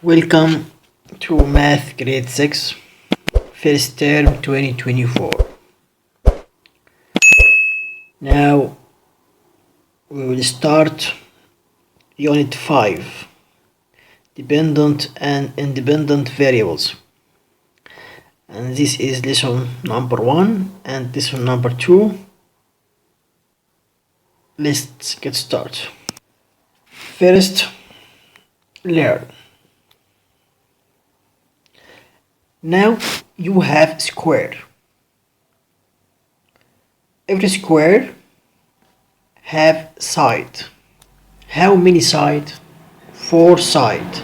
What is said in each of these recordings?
Welcome to Math Grade 6, first term 2024. Now we will start Unit 5, Dependent and Independent Variables. And this is lesson number 1 and lesson number 2. Let's get started. First, learn. Now you have square. Every square have side. How many side? 4 side.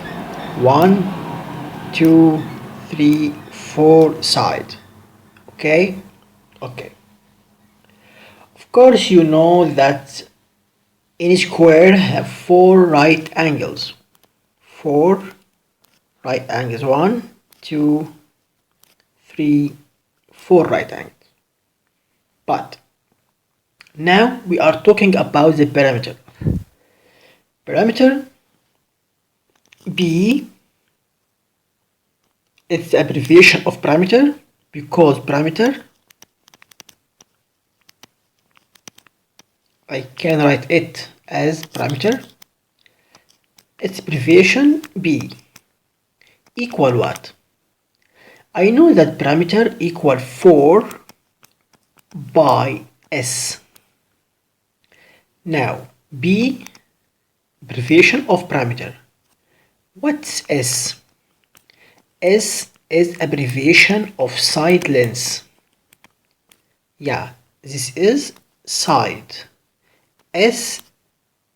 1, 2, 3, 4 side. Okay? Okay. Of course you know that any square have 4 right angles. 4 right angles. 1, 2, 3, 4 right angles. But now we are talking about the parameter. Parameter B, it's the abbreviation of parameter because parameter, I can write it as parameter. Its abbreviation B equal what? I know that parameter equal 4 by S. Now B, abbreviation of parameter. What's S? S is abbreviation of side length. Yeah, this is side. S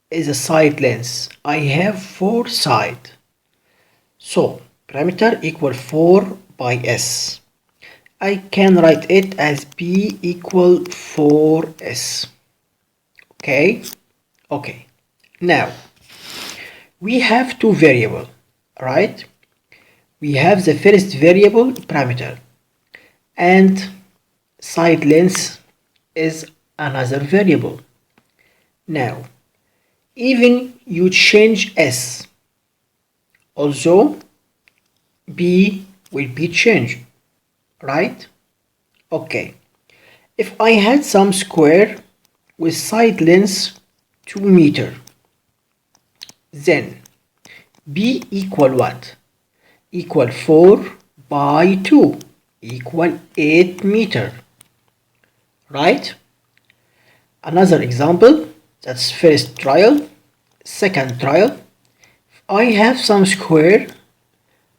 is a side length. I have 4 side. So parameter equal 4 by S. I can write it as B equal 4S. Okay? Okay. Now, we have 2 variables, right? We have the first variable parameter and side length is another variable. Now, even you change S, also B will be changed, right? Okay. If I had some square with side length 2 meter, then B equal what? Equal 4 by 2 equal 8 meter, right? Another example, that's first trial. Second trial, if I have some square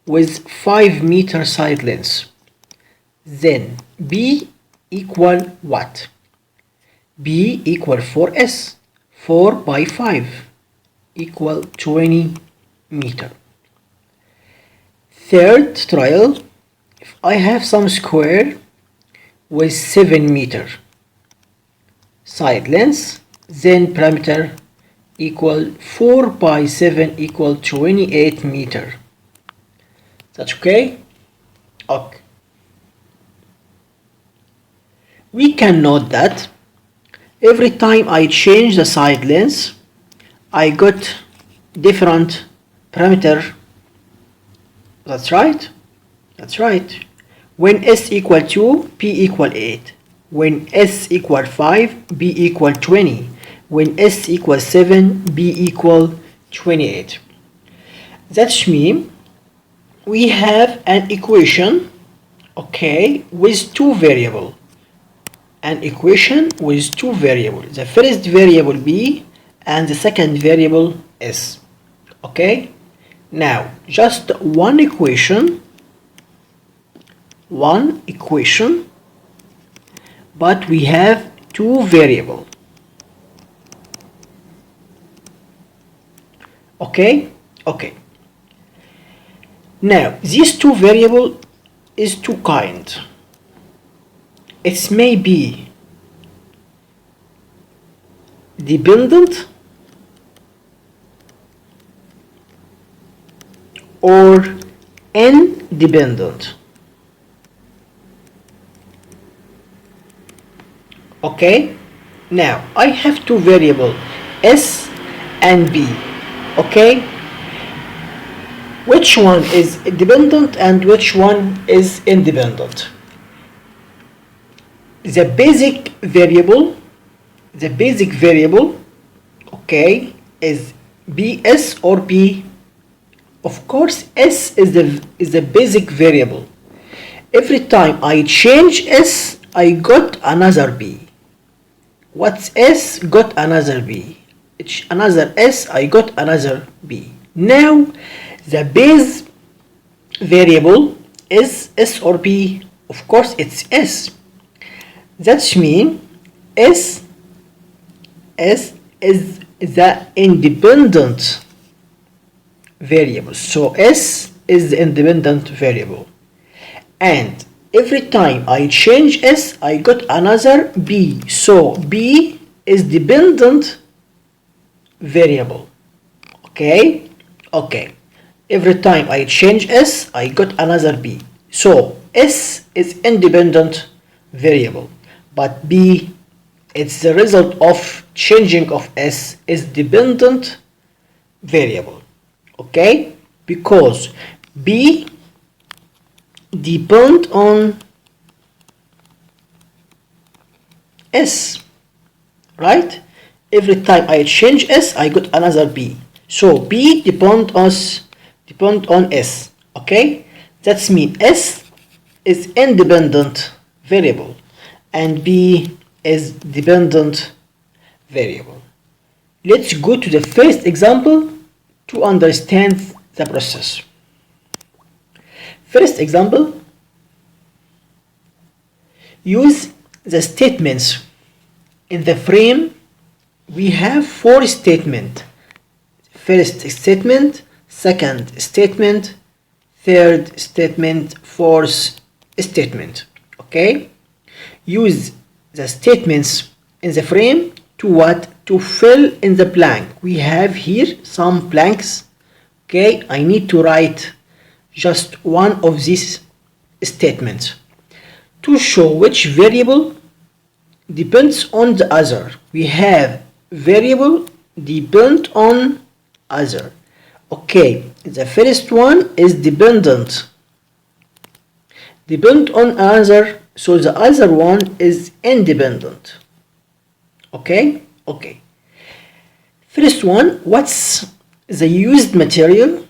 with 5 meter side length, then B equal what? B equal 4S. 4 by 5 equal 20 meter. Third trial, if I have some square with 7 meter side length, then parameter equal 4 by 7 equal 28 meter. That's okay? Okay. We can note that every time I change the side length, I got different parameter. That's right? That's right. When S equal 2, P equal 8. When S equal 5, B equal 20. When S equal 7, B equal 28. That's mean we have an equation, okay, with 2 variables. An equation with 2 variables. The first variable B and the second variable S. Okay? Now, just one equation, but we have 2 variables. Okay? Okay. Now, these 2 variables is 2 kind. It may be dependent or independent. Okay? Now, I have 2 variables, S and B. Okay? which one is dependent and which one is independent. The basic variable, okay, is BS or P. Of course, S is the basic variable. Every time I change S, I got another B. What's S? Got another B. It's another S, I got another B. Now, the base variable is S or P. Of course, it's S. That means S is the independent variable. So S is the independent variable. And every time I change S, I got another B. So B is dependent variable. Okay? Okay. Every time I change S, I got another B. So S is independent variable. But B, it's the result of changing of S, is dependent variable. Okay? Because B depend on S, right? Every time I change S, I got another B. So B depend on S. Okay? That means S is independent variable and B is dependent variable. Let's go to the first example to understand the process. First example, use the statements. In the frame, we have 4 statements. First statement, second statement, third statement, fourth statement. Okay? Use the statements in the frame to what? To fill in the blank. We have here some blanks. Okay? I need to write just one of these statements to show which variable depends on the other. We have variable depend on other. Okay, the first one is depend on other, so the other one is independent. Okay. First one, what's the used material,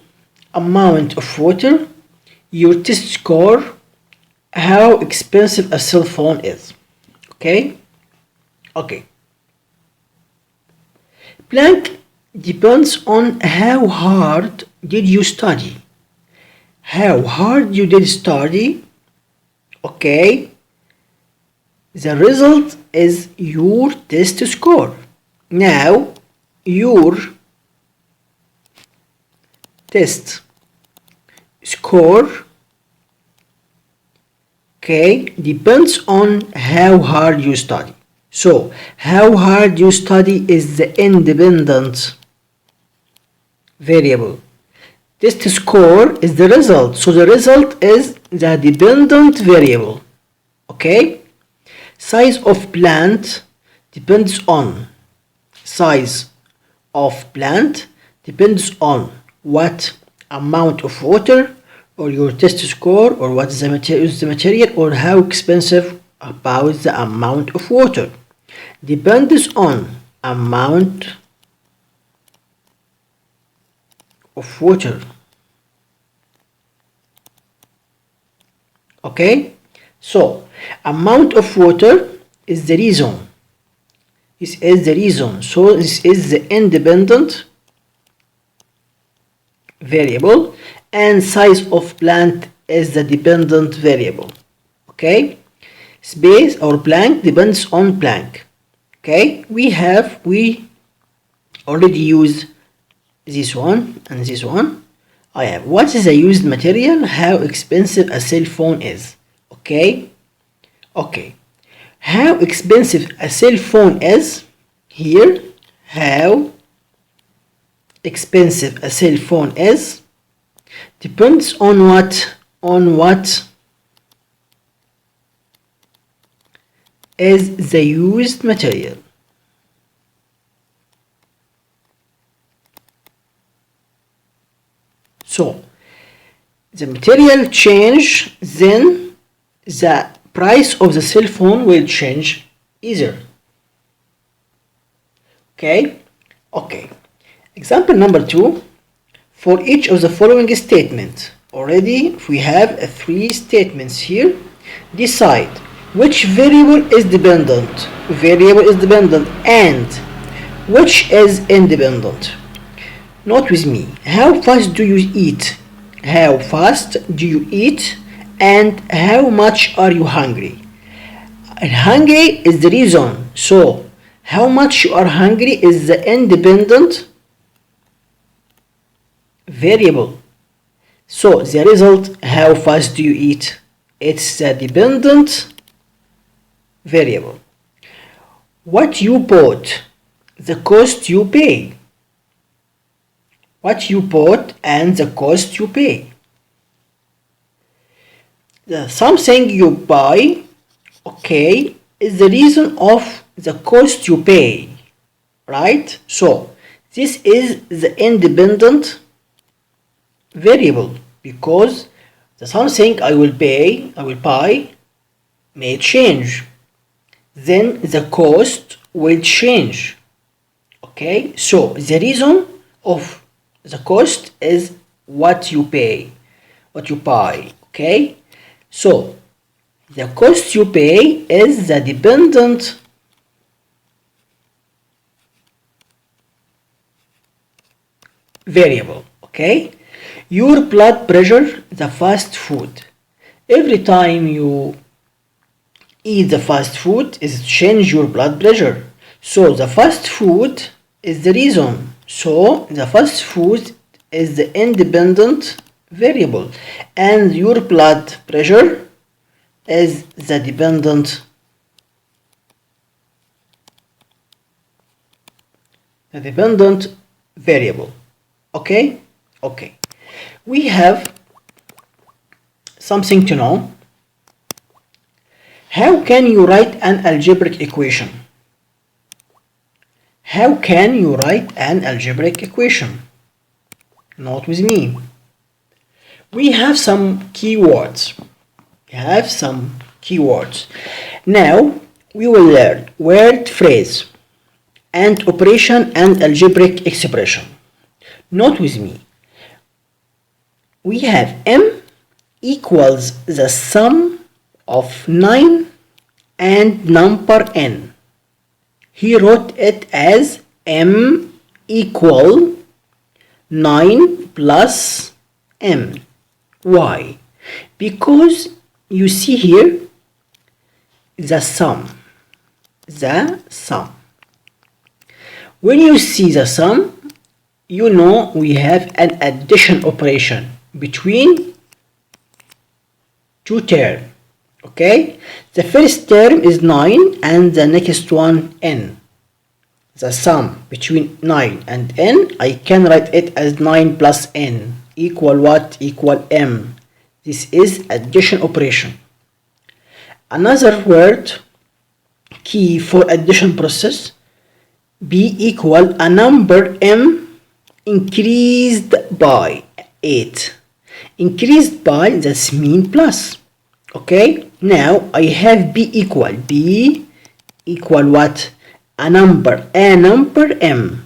amount of water, your test score, how expensive a cell phone is. Okay. Blank depends on how hard did you study. How hard you did study. Okay. The result is your test score. Now, your test score, okay, depends on how hard you study. So, how hard you study is the independent variable. Test score is the result. So, the result is the dependent variable. Okay? Size of plant depends on. Size of plant depends on what amount of water, or your test score, or what is the material, or how expensive about the amount of water. Depends on amount of water. Okay, so amount of water is the reason. This is the reason. So this is the independent variable, and size of plant is the dependent variable. Okay, space or blank depends on blank. Okay, we already used this one and this one. I have what is the used material, how expensive a cell phone is. Okay, how expensive a cell phone is. Here, how expensive a cell phone is depends on what? On what is the used material. So the material change, then the price of the cell phone will change either. Okay. Example number 2. For each of the following statements, already we have 3 statements here. Decide which variable is dependent, and which is independent. Note with me, how fast do you eat? And how much are you hungry? And hungry is the reason, so how much you are hungry is the independent variable. So the result, how fast do you eat? It's the dependent variable. What you bought, the cost you pay. What you bought and the cost you pay. Something you buy, okay, is the reason of the cost you pay, right? So this is the independent variable, because the something I will buy may change, then the cost will change. Okay, so the reason of the cost is what you buy. Okay, so the cost you pay is the dependent variable. Okay, your blood pressure, the fast food. Every time you eat the fast food, it change your blood pressure. So the fast food is the reason. So the fast food is the independent variable, and your blood pressure is the dependent variable. Okay. We have something to know. How can you write an algebraic equation? Note with me. We have some keywords. Now we will learn word, phrase, and operation and algebraic expression. Note with me. We have M equals the sum of 9 and number n. He wrote it as M equal 9 plus M. Why? Because you see here the sum. When you see the sum, you know we have an addition operation between two terms. Okay, the first term is 9 and the next one n. The sum between 9 and n, I can write it as 9 plus n equal what? Equal m. This is addition operation. Another word key for addition process, b equal a number m increased by 8. Increased by, that's mean plus. Okay, now I have b equal what? A number m.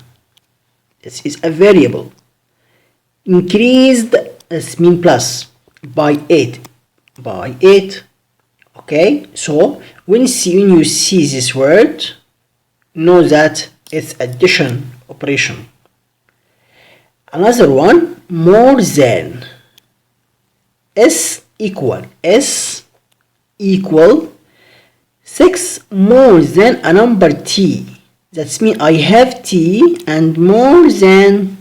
This is a variable. Increased, that's mean plus, by 8. Okay, so when you see this word, know that it's addition operation. Another one, more than. S equal 6 more than a number t. That means I have t and more than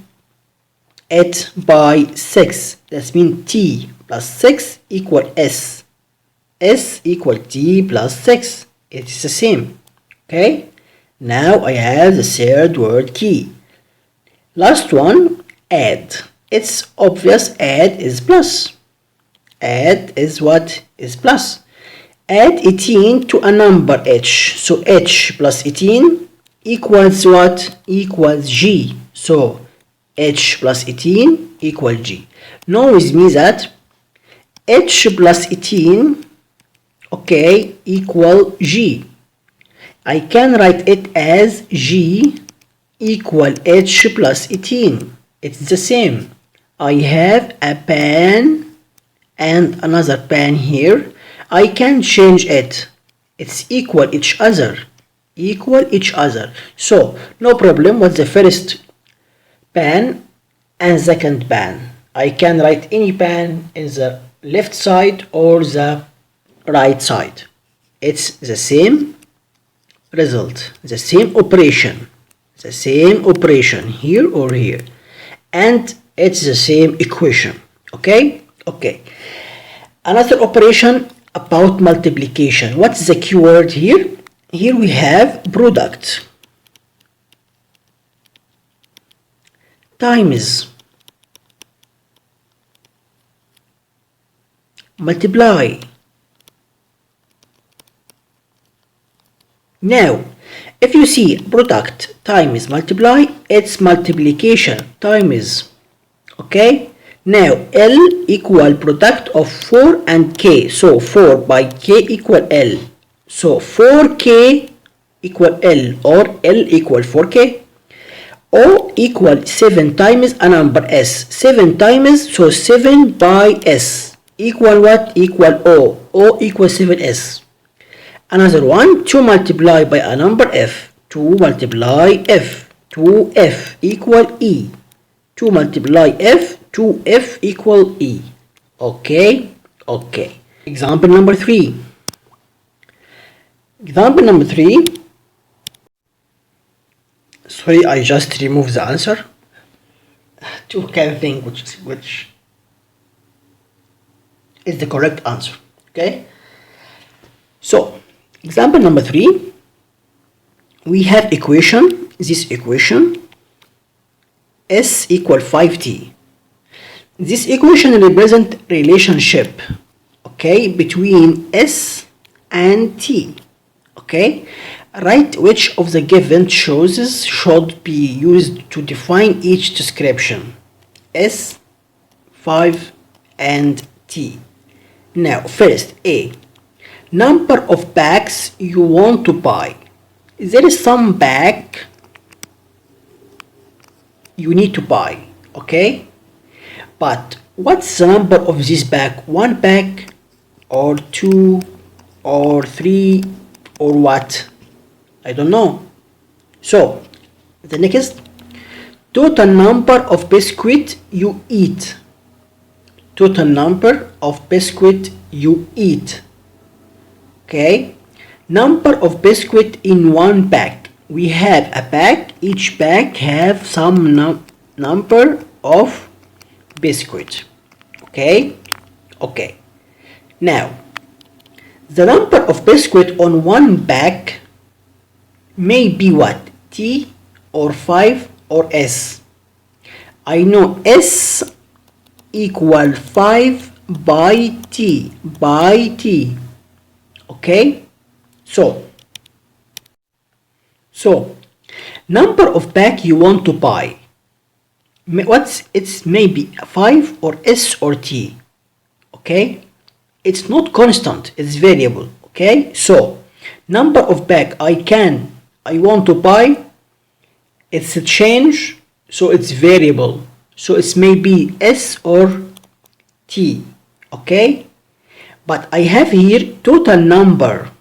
it by 6. That means t plus 6 equal s. S equal t plus 6. It is the same. Okay, now I have the third word key. Last one, add. It's obvious, add is plus. Add is what? Is plus. Add 18 to a number h. So h plus 18 equals what? Equals g. So h plus 18 equals g. Know with me that H plus 18, okay, equal G. I can write it as G equal H plus 18. It's the same. I have a pen and another pen here. I can change it. It's equal each other. Equal each other. So no problem with the first pen and second pen. I can write any pen in the left side or the right side. It's the same result, the same operation here or here, and it's the same equation. Okay. Another operation about multiplication. What's the keyword here? Here we have product times multiply. Now if you see product times multiply, it's multiplication times. Okay, now L equal product of 4 and K, so 4 by K equal L, so 4K equal L, or L equal 4K. O equal 7 times a number S, 7 times, so 7 by S equal what? Equal O, O equal 7S. Another one, 2 multiplied by a number F, 2 multiply F, 2F equal E, 2 multiply F, 2F equal E. Okay. Example number 3. Sorry, I just removed the answer to can think which is the correct answer. Okay. So example number 3, we have equation, this equation S equal 5t. This equation represents relationship, okay, between S and T. Okay, write which of the given choices should be used to define each description S, 5 and T. Now first, A, number of bags you want to buy. There is some bag you need to buy, okay, but what's the number of this bag? 1 bag or 2 or 3 or what? I don't know. So the next, total number of biscuit you eat. Total number of biscuit you eat. Okay, number of biscuit in 1 bag. We have a bag, each bag have some number of biscuit. Okay. Now the number of biscuit on 1 bag may be what? T or 5 or S. I know S equal 5 by T, okay. So number of bag you want to buy, it's maybe 5 or S or T. Okay, it's not constant, it's variable. Okay, so number of bag I want to buy, it's a change, so it's variable, so it's maybe S or T. Okay, but I have here total number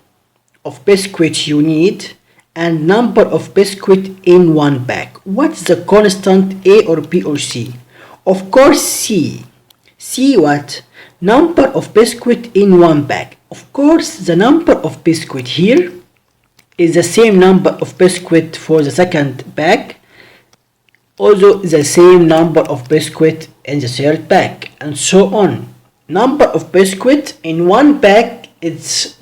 of biscuits you need and number of biscuit in 1 bag. What's the constant, A or B or C? Of course C. C what? Number of biscuit in 1 bag. Of course the number of biscuit here is the same number of biscuit for the second bag, also the same number of biscuit in the third bag, and so on. Number of biscuit in 1 bag, it's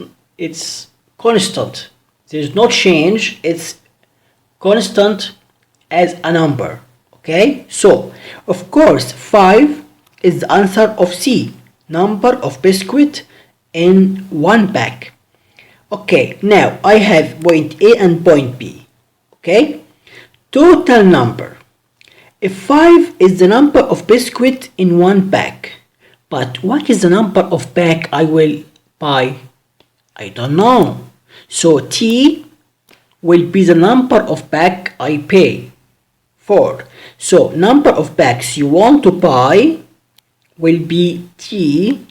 constant, there's no change, it's constant as a number. Okay, so of course 5 is the answer of C, number of biscuit in 1 bag. Okay, now I have point A and point B. Okay, total number. If 5 is the number of biscuit in 1 bag, But what is the number of bag I will buy? I don't know. So T will be the number of bag I pay for. So number of bags you want to buy will be T.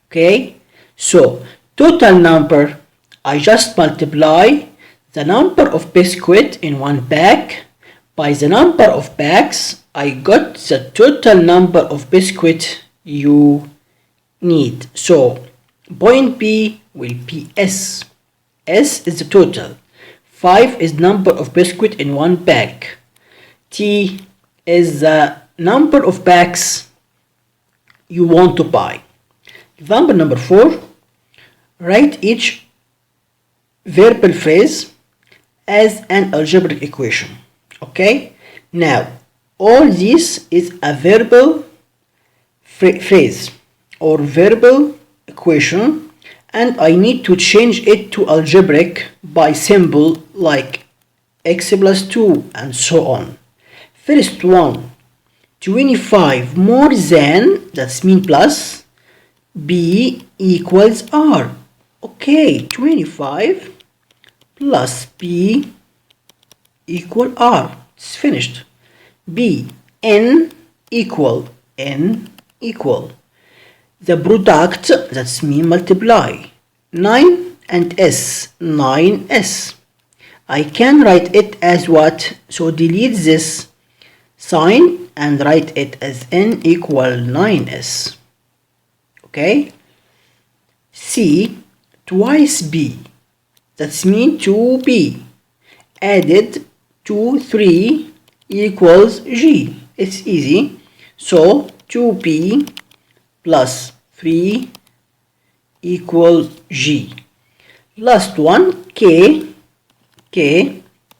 Okay, so total number, I just multiply the number of biscuit in one bag by the number of bags. I got the total number of biscuit you need. So point B will be S. S is the total. 5 is number of biscuit in one bag. T is the number of bags you want to buy. Example number 4. Write each verbal phrase as an algebraic equation. Okay, now all this is a verbal phrase or verbal equation, and I need to change it to algebraic by symbol like x plus 2 and so on. First one, 25 more than, that's mean plus, B equals R. Okay, 25 plus B equal R. It's finished. B, N equal. The product, that's mean multiply. 9 and S, 9S. I can write it as what? So delete this sign and write it as N equal 9S. Okay. C, twice B, that's mean 2B, added to 3 equals G. It's easy. So 2B plus 3 equal G. Last one, K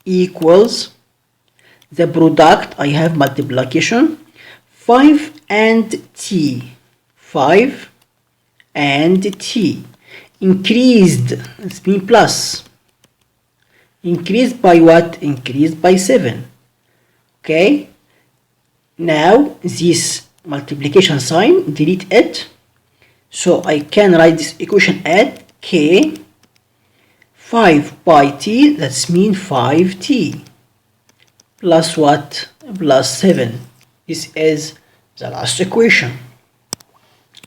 equals the product, I have multiplication, 5 and T. 5 and T. Increased, it's mean plus. Increased by what? Increased by 7. Okay. Now this multiplication sign, delete it. So I can write this equation at K. 5 by T, that's mean 5T. Plus what? Plus 7. This is the last equation.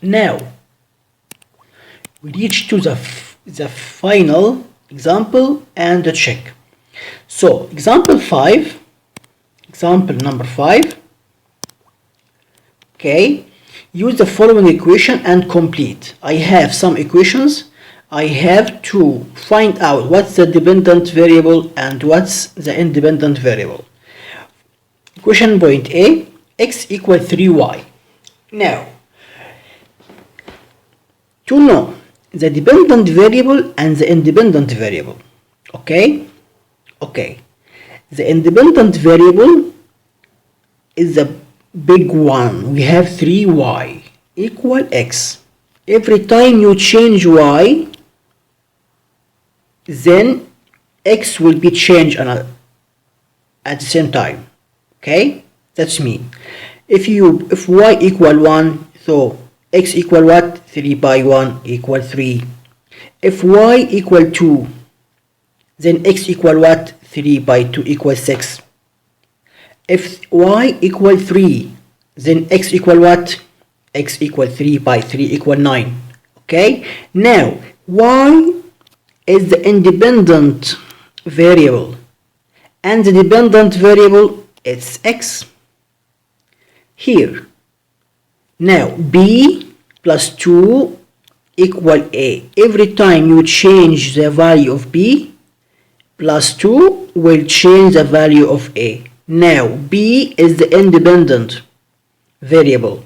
Now we reach to the final example and the check. So example number 5. Okay, use the following equation and complete. I have some equations. I have to find out what's the dependent variable and what's the independent variable. Equation point A, x equal 3y. Now, to know the dependent variable and the independent variable. Okay, the independent variable is the big one. We have 3y equal x. Every time you change y, then x will be changed at the same time. Okay, that's mean if y equal 1, so x equal what? 3 by 1 equal 3. If y equal 2, then x equal what? 3 by 2 equal 6. If y equal 3, then x equal what? X equal 3 by 3 equal 9. Okay, now y is the independent variable and the dependent variable is x here. Now b plus 2 equal a. Every time you change the value of b, plus 2 will change the value of a. Now b is the independent variable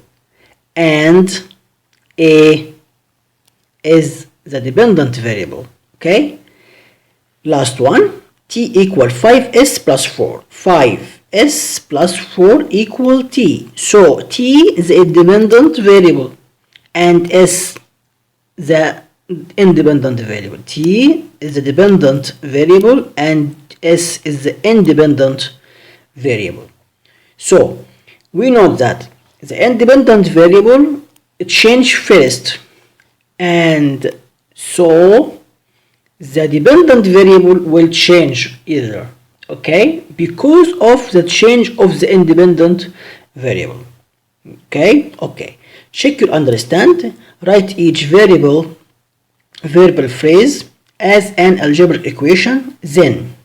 and a is the dependent variable. Okay, last one, t equal 5s plus 4. 5s plus 4 equal t. So t is the independent variable and s the independent variable. T is the dependent variable and s is the independent variable. So we know that the independent variable change first, and so the dependent variable will change either, okay, because of the change of the independent variable. Okay, check your understand. Write each verbal phrase as an algebraic equation. Then,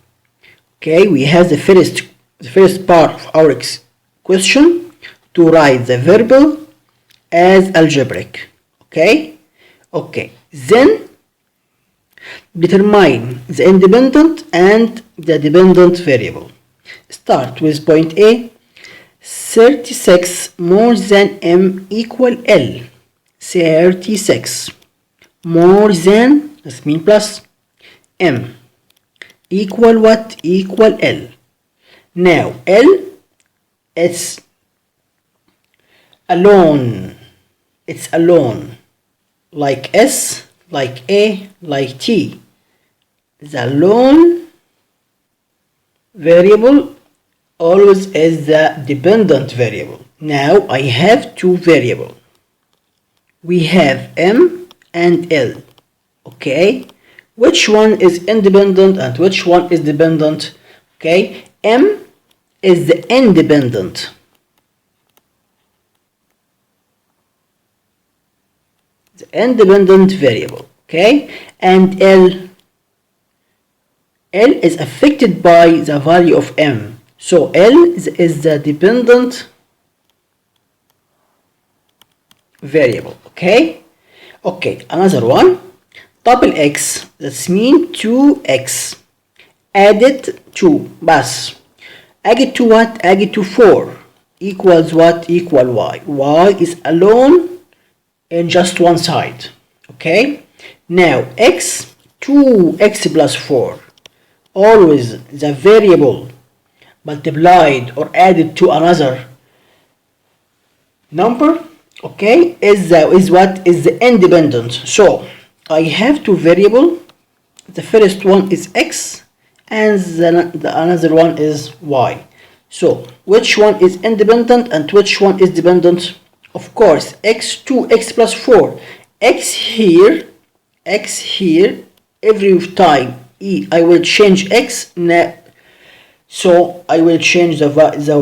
okay, we have the first part of our question to write the verbal as algebraic. Okay, then determine the independent and the dependent variable. Start with point A. 36 more than m equal L. 36 more than, that means plus, m equal what? Equal L. Now L, it's alone, like S, like A, like T. The lone variable always is the dependent variable. Now I have two variables. We have M and L. Okay, which one is independent and which one is dependent? Okay, M is the independent. The independent variable. Okay, and L is affected by the value of M. So L is the dependent variable. Okay, another one. Double X, that means 2x added to bas. Added to what? Added to 4 equals what? Equal Y. Y is alone in just one side. Okay, now X, 2x plus 4, always the variable multiplied or added to another number, okay, is what? Is the independent. So I have two variables. The first one is X and the another one is Y. So which one is independent and which one is dependent? Of course, X, 2x plus 4. X here, every time I will change X, so I will change the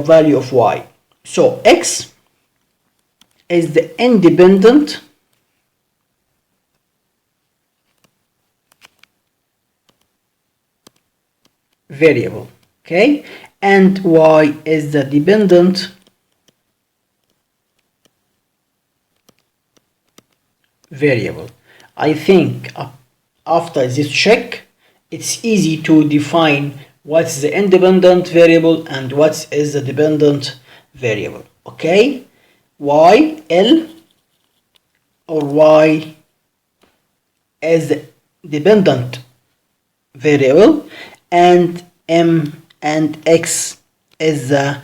value of Y. So X is the independent variable, okay, and Y is the dependent variable. I think after this check, it's easy to define what's the independent variable and what is the dependent variable. Okay, Y, L, or Y is the dependent variable, and M and X is the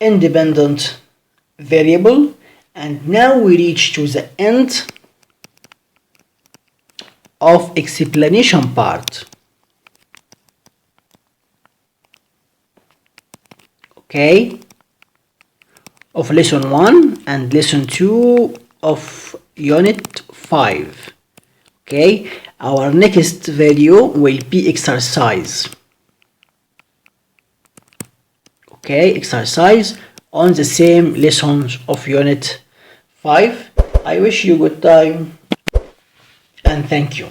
independent variable. And now we reach to the end of explanation part. Okay, of lesson 1 and lesson 2 of unit 5. Okay, our next video will be exercise. Okay, exercise on the same lessons of unit 5. I wish you good time and thank you.